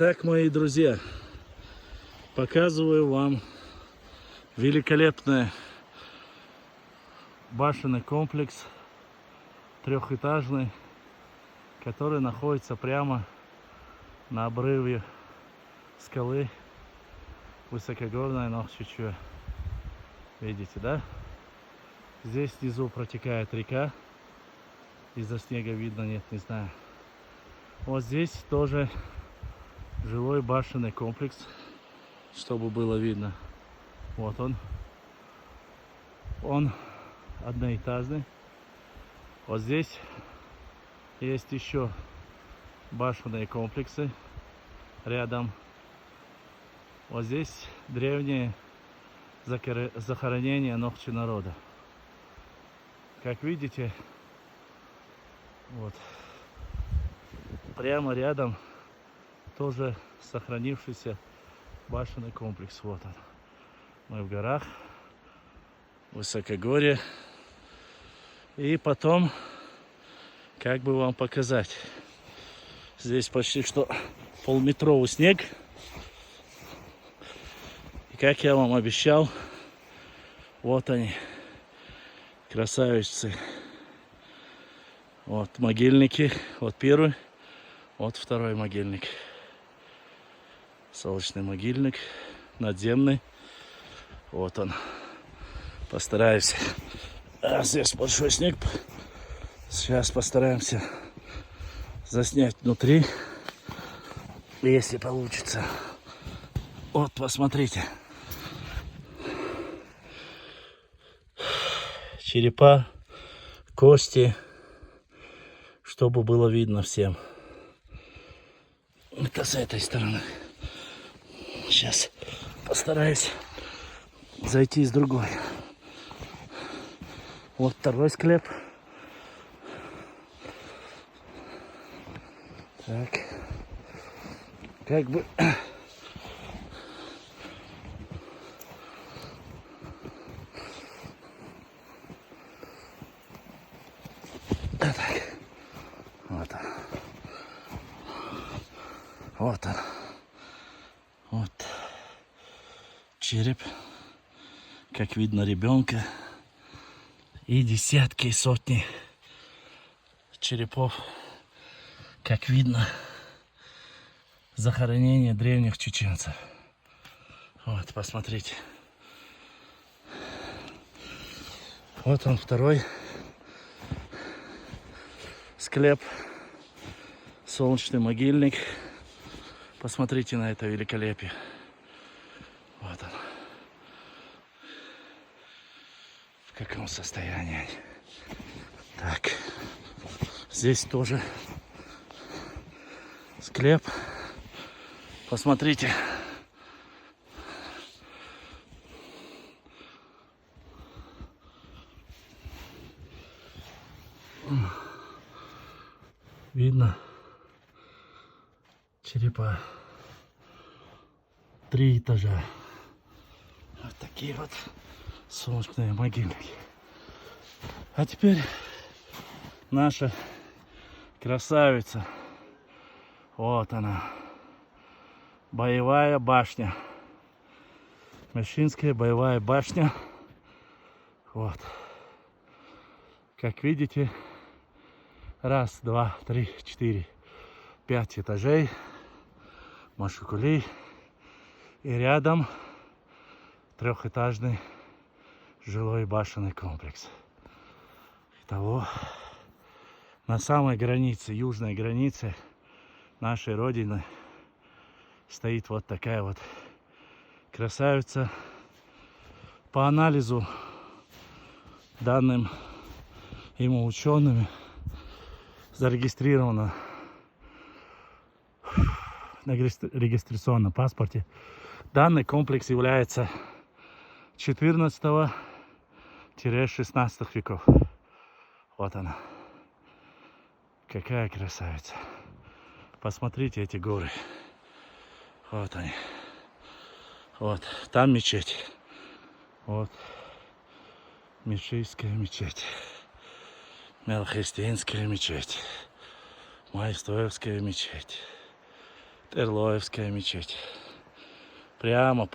Так, мои друзья, показываю вам великолепный башенный комплекс, трехэтажный, который находится прямо на обрыве скалы высокогорной Нохчичуэ. Видите, да? Здесь внизу протекает река. Из-за снега видно, нет, не знаю. Вот здесь тоже жилой башенный комплекс, чтобы было видно. Вот он. Он одноэтажный. Вот здесь есть еще башенные комплексы рядом. Вот здесь древние захоронения Нохчи народа. Как видите, вот прямо рядом тоже сохранившийся башенный комплекс. Вот он. Мы в горах, высокогорье. И потом, как бы вам показать, здесь почти что полметровый снег. И как я вам обещал, вот они, красавицы. Вот могильники, вот первый, вот второй могильник. Солнечный могильник, надземный. Вот он. Постараюсь. Здесь большой снег. Сейчас постараемся заснять внутри, если получится. Вот, посмотрите. Черепа, кости, чтобы было видно всем. Это с этой стороны. Сейчас постараюсь зайти с другой. Вот второй склеп. Так. Как бы... Так. Вот он. Вот он. Вот. Череп. Как видно, ребенка. И десятки и сотни черепов. Как видно, захоронение древних чеченцев. Вот, посмотрите. Вот он, второй склеп. Солнечный могильник. Посмотрите на это великолепие. Вот он. В каком состоянии. Так. Здесь тоже склеп. Посмотрите. Видно черепа. 3 этажа. Вот такие вот солнечные могильники. А теперь наша красавица. Вот она. Боевая башня. Мещинская боевая башня. Вот. Как видите, 1, 2, 3, 4, 5 этажей. Машукулей. И рядом трехэтажный жилой башенный комплекс. Итого, на самой границе, южной границе нашей Родины стоит вот такая вот красавица. По анализу, данным ему учеными, зарегистрировано на регистрационном паспорте. Данный комплекс является 14-16 веков. Вот она. Какая красавица. Посмотрите эти горы. Вот они. Вот. Там мечеть. Вот. Мишийская мечеть. Мелхристинская мечеть. Майстоевская мечеть. Терлоевская мечеть. Прямо